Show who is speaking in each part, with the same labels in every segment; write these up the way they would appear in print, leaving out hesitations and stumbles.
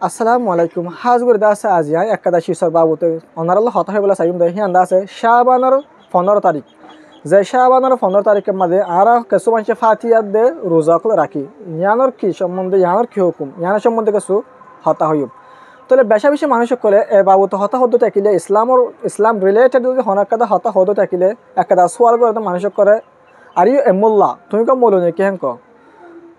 Speaker 1: আসসালামু আলাইকুম হাজগুর দাসে আজিয়া একাদশী সর বাবুতে অনারাল্লাহ হতা হয়ে বলে সাইম দেহি আন্দা আছে শাবানের 15 তারিখ যে শাবানের 15 তারিখের মধ্যে আর কিছু মানুষ ফাতিহাত দে রোজা করে রাখি ইয়ানোর কি সম্বন্ধে ইয়ানোর কি হুকুম ইয়ানোর সম্বন্ধে কিছু হতা হইব তাহলে বেশা বেশি মানুষ করে এ বাবুতে হতা হতে থাকিলে ইসলাম রিলেটেড যদি হনাকাদা হতা হতে থাকিলে একাদা সোয়াল করে মানুষ করে আর ইউ এমুল্লাহ তুমি কম বলো নি কেন ক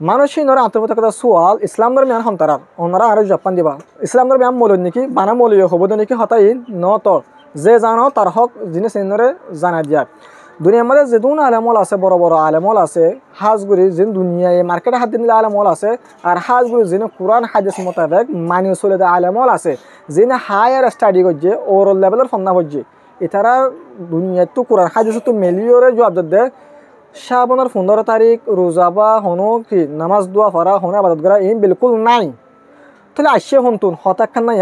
Speaker 1: মানুষই নরে আন্তর্জাতিক সোয়াল ইসলাম ধর্মে আন হন্তারার ওনারা আরো জাপান দিবা ইসলাম ধর্মে আম মৌলুদ নাকি বানা মৌলীয় হব নাকি হতাই ন তো যে জানো তার হক জিনিস নরে জানা দিয়া দুনিয়ার মধ্যে যেদুন আলেমল আছে বড় বড় আলেমল আছে হাজগুড়ি যেন দুনিয়ায় মার্কেটে হাত দিলে আলেমল আছে আর হাজগুড়ি যেন কোরআন হাদিস মোতাবেক মানিয়ে চলে দেয় আলেমল আছে যেন হায়ার স্টাডি করছে ওভারঅল লেভেলের ফন্না করছে এটারা দুনিয়ায় তো কোরআন হাদিস তো মেলিওরে জবাব দেয় শাবানের 15 তারিখ রোজা বা হনো কি নামাজ দোয়া ফরা হনো আবাদত করা এই বিলকুল নাই তাহলে আসছে হন্তুন হতাক্ষণ নাই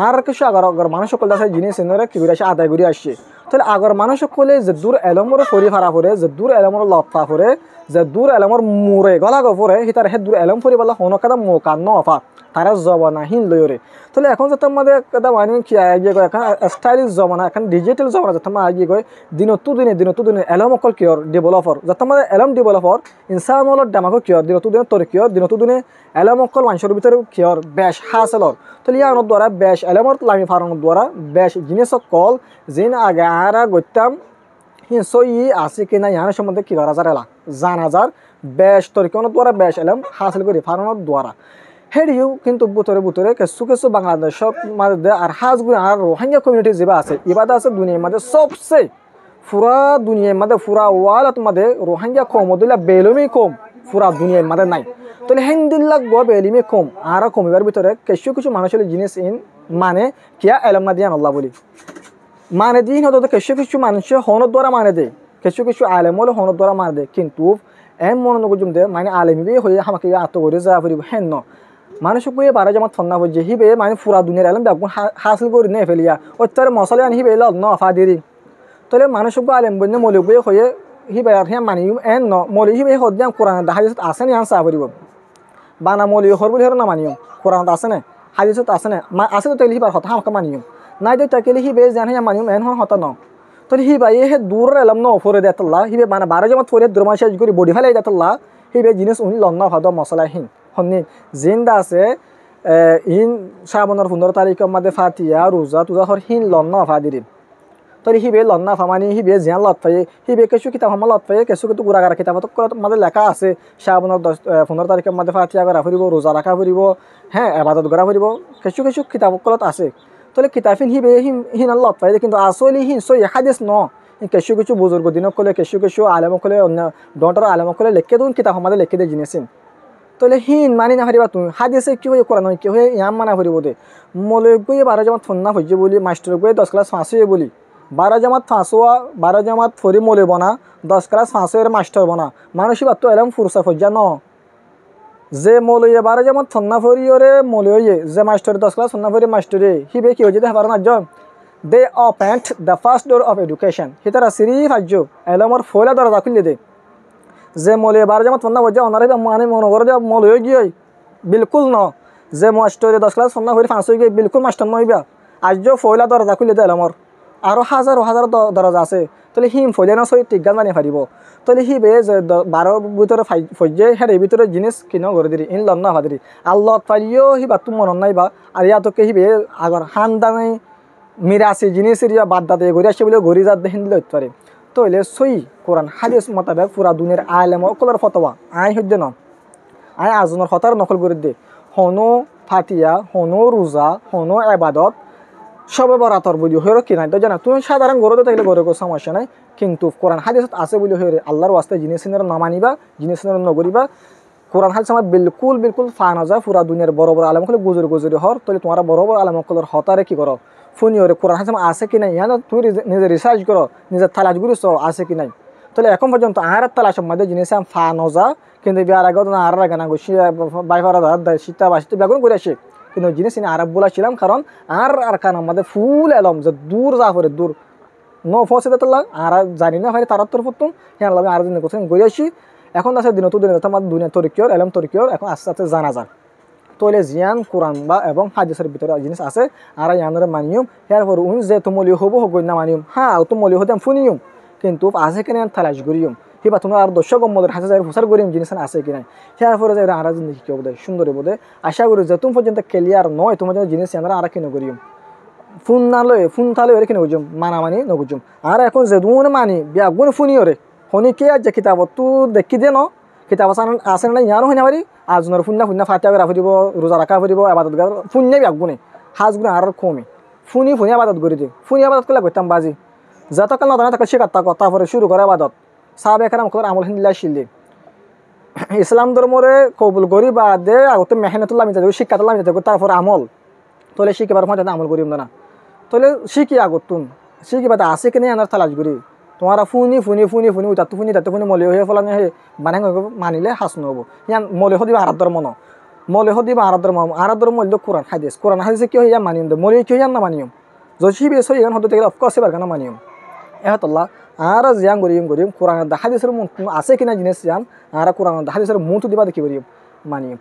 Speaker 1: আর কিছু আগর মানুষ সকল আছে জিনিস এনরে কি করে আসে আদায় করে আসছে তাহলে আগর মানুষ সকলে যে দূর এলমর ফরি ফারা ফরে যে দূর এলমর লফা ফরে যে দূর এলমর মুরে গলা গফরে হি তার হে দূর এলম ফরি বলা হনো কাদা মোকান নফা তারা জবানা হিন লয়রে তাহলে এখন যে তোমাদের কাদা মানে কি আগে গয় এখন স্টাইলিশ জমানা এখন ডিজিটাল জমানা যে তোমার আগে গয় দিনতো দিনে এলম অকল কিয়র ডেভেলপার যে তোমাদের এলম ডেভেলপার ইনসানর দামাগো কিয়র দিনতো তোর কিয়র দিনতো এলম অকল মানুষের ভিতরে কিয়র বেশ হাসেলর তাহলে ইয়ানোর দ্বারা বেশ এলমর লামি ফারানোর দ্বারা বেশ জিনিস কল জিন আগে আরা গইতাম হিংসই আছে কিনা ইয়ানোর সম্বন্ধে কি করা যার এলা জানা যার বেশ তরিকনের দ্বারা বেশ এলম হাসিল করি ফারানোর দ্বারা হেডিও কিন্তু বুতরে কিছু বাংলাদেশের মধ্যে আর হাজগুড়ি আর রোহিঙ্গা কমিউনিটি যেবা আছে এবাদা আছে দুনিয়ার মধ্যে সবচেয়ে পুরা দুনিয়ার মধ্যে পুরা ওয়ার্ল্ড মধ্যে রোহিঙ্গা কম দিলা বেলুমি কম পুরা দুনিয়ার মধ্যে নাই তাহলে হিন্দিল্লাক গো বেলিমি কম আর কমিবার ভিতরে কিছু মানুষের জিনিস মানে কিয়া এলম না দিয়া আল্লাহ বলি মানে দিন হতো কিছু মানুষ হনর দ্বারা মানে দেয় কিছু আলেমল হনর দ্বারা মানে দেয় কিন্তু এম মনোনগজুম দে মানে আলেমি হয়ে আমাকে আত্মগরি যা ফুরিব হেন ন মানুষ বইয়ে বারো জামাত ফন্না হচ্ছে হিবে মানে পুরা দুনিয়ার এলাম বেগুন হাসিল করে নিয়ে ফেলিয়া ওর মশলা আনি হিবে লগ্ন আফা দেরি তাহলে মানুষ আলেম বইনে মৌলিক বইয়ে হয়ে হিবে আর হ্যাঁ মানি এন ন মৌলিক হিবে হদ্যাম কোরআন হাদিসত আছে নি আনসা ফুরিব বানা মৌলিক হর বলি হর না মানিও কোরআন আছে না হাদিসত আছে না আছে তো তাইলে হিবার হতা আমাকে মানিও নাই তো তাকে হিবে জান হ্যাঁ মানিও এন হতা ন তাহলে হিবা হে দূর এলাম ন ফরে দেতল্লা হিবে মানে বারো জামাত ফরে দ্রমাশা করে বডি ফেলাই দেতল্লা হিবে জিনিস উনি লগ্ন ভাদ মশলা হিন হন্নি জিন্দা আছে ইন শাবানের 15 তারিখের মধ্যে ফাতিহা রোজা তুজা হর হিন লন্না ফাদিরিম তরি হিবে লন্না ফামানি হিবে জিয়ান লত পাই হিবে কিছু কিতাব হামা লত পাই কিছু কিন্তু গুড়াগার কিতাব মধ্যে লেখা আছে শাবানের 15 তারিখের মধ্যে ফাতিহা করা ফুরিব রোজা রাখা ফুরিব হ্যাঁ ইবাদত করা ফুরিব কিছু কিতাব কলত আছে তাহলে কিতাবিন হিবে হিন লত পাই কিন্তু আসলে হিন সই হাদিস ন কিছু বুজুর্গ দিনক কলে কিছু আলেম কলে অন্য ডন্টার আলেম কলে লেখকে দুন কিতাব আমাদের লেখকে দিয়ে জিনিসিন তাহলে হিন মানি না হারিবা তুমি হাদিসে কি হয়ে কোরআন কি হয়ে ইয়াম মানা ফুরিব দে মৌলিক বইয়ে 12 জামাত ফন্না হইছে বলি মাস্টার বইয়ে 10 ক্লাস ফাঁসিয়ে বলি 12 জামাত ফাঁসোয়া 12 জামাত ফরি মৌলে বনা 10 ক্লাস ফাঁসের মাস্টার বনা মানুষই বাত এলাম ফুরসা ফজ্জা ন যে মৌলিয়ে 12 জামাত ফন্না ফরিয়রে মৌলিয়ে যে মাস্টার 10 ক্লাস ফন্না ফরি মাস্টারে হিবে কি হইছে দেখাবার না জন they opened the first door of education হিতারা সিরিফ আজ্জো এলামর ফয়লা দরজা খুলে দে যে মৌলিয়ে 12 জামাত ফন্না বজ্জা ওনারে মানে মনে করে মৌলিয়ে গিয়ে বিলকুল ন যে মাস্টারে 10 ক্লাস ফন্না ফরি ফাঁস হয়ে গিয়ে বিলকুল মাস্টার নইবা আজ্জো ফয়লা দরজা খুলে দে এলামর আরো হাজার দরজা আছে তাহলে হিম ফলে না সই টিকান বানিয়ে পারিব তাহলে হিবে যে 12 ভিতরে ফজ্জে হের ভিতরে জিনিস কিনো করে দিরি ইন লন্না ভাদিরি আল্লাহ পারিও হিবা তুমি মন নাইবা আর ইয়াতকে হিবে আগর হানদানি মিরাসি জিনিস ইয়া বাদদাতে ঘুরে আসে বলে ঘুরি যাত দেখেন দিলে পারে তাহলে সই কোরআন হাদিস মোতাবেক পুরা দুনিয়ার আলেম অকলের ফতোয়া আই হইতে ন আই আজনের হতার নকল করে দে হনো ফাতিহা হনো রোজা হনো ইবাদত সবে বরাতর বলি হইর কি নাই তো জানা তুমি সাধারণ গরুতে থাকলে গরু সমস্যা নাই কিন্তু কোরআন হাদিসত আছে বলি হইরে আল্লাহর ওয়াস্তে জিনিসের না মানিবা জিনিসের নগরিবা কোরআন হাদিস আমার বিলকুল ফানা যায় পুরা দুনিয়ার বড় আলেম হলে গুজরি হর তাহলে তোমার বড় আলেম হকলের হতারে কি করো ফোনি ওরে কোরআন হাদিস আছে কি নাই ইয়ানো তুমি নিজে রিসার্চ করো নিজের তালাশ করিছো আছে কি নাই তাহলে এখন পর্যন্ত আর তালাশের মধ্যে জিনিস ফানো যা কিন্তু বিয়ার আগে না আর আগে না গুছি বাইফারা দাদ সীতা বাসিতে বেগুন করে আসে কিন্তু জিনিস আরব বলেছিলাম কারণ আর কান আমাদের ফুল এলম যে দূর যা করে দূর নো ফসে দিতাল্লাহ আর জানি না ভাই তার তোর প্রথম হ্যাঁ আমি আর দিন কোথায় গই আসি এখন আছে দিন তো দিন আমার দুনিয়া তরিকিয়র এলম তরিকিয়র এখন আস্তে আস্তে জানা যায় তোলে জিয়ান কোরআন বা এবং হাদিসের ভিতরে জিনিস আছে আর ইয়ানের মানিয়ম এরপর উন যে তোমালি হবো হগৈ না মানিয়ম হ্যাঁ তোমালি হতাম ফুনিয়ম কিন্তু আছে কিনা তালাশ করিয়ম হিবা তোমরা আর দর্শক মদের হাতে যাই প্রচার করিম জিনিস আছে কিনা এরপরে যাই আর জিনিস কি বোধ সুন্দর বোধ আশা করি যে তুমি পর্যন্ত ক্লিয়ার নয় তোমার জিনিস আমরা আর কিনে করিম ফোন না লয় ফোন তালে ওরে কিনে বুঝুম মানামানি নবুঝুম আর এখন যে দুন মানি বিয়াগুন ফুনি ওরে হনি কে যে কিতাব তু দেখি দে ন কিতাব আছে না ইয়ারও হইনা পারি আজনের ফুন্না ফুন্না ফাটিয়া রাখি দিব রোজা রাখা দিব আবাদত গার ফুন্নে বিয়াগুনে হাজগুনে আর কমে ফুনি ফুনি আবাদত করে দিই ফুনি আবাদত করলে করতাম বাজি যতকাল না তাকে শেখাতা কথা পরে শুরু করে আবাদত সাহাবে কেরাম কর আমল হিন্দিল্লা শিল্লি ইসলাম ধর্মরে কবুল করি বা দে আগতে মেহনতুল্লাহ মিতে শিক্ষাতুল্লাহ মিতে তারপর আমল তোলে শিখিবার সময় আমল করিম না তোলে শিখি আগত তুন শিখি বাদে আছে কিনে আনার তালাশ করি তোমার ফুনি ফুনি ফুনি ফুনি তাতে ফুনি মলি হয়ে ফেলানি সেই মানে মানিলে হাস নহব ইয়ান মলি দিবা আরাত ধর্ম ন মলি দিবা আরাত ধর্ম মল্য কোরআন হাদিস কি হয় ইয়া মানিম দে মলি কি ইয়ান না মানিম যদি বেশ হয় ইয়ান হতে গেলে অফকোর্স এবার কেন মানিম এহতল্লাহ আর জিয়ান গরিম কোরআন হাদিসের আছে কিনা জিনিস ইয়ান আর কোরআন হাদিসের মুখ দিবা দেখি করিম মানিম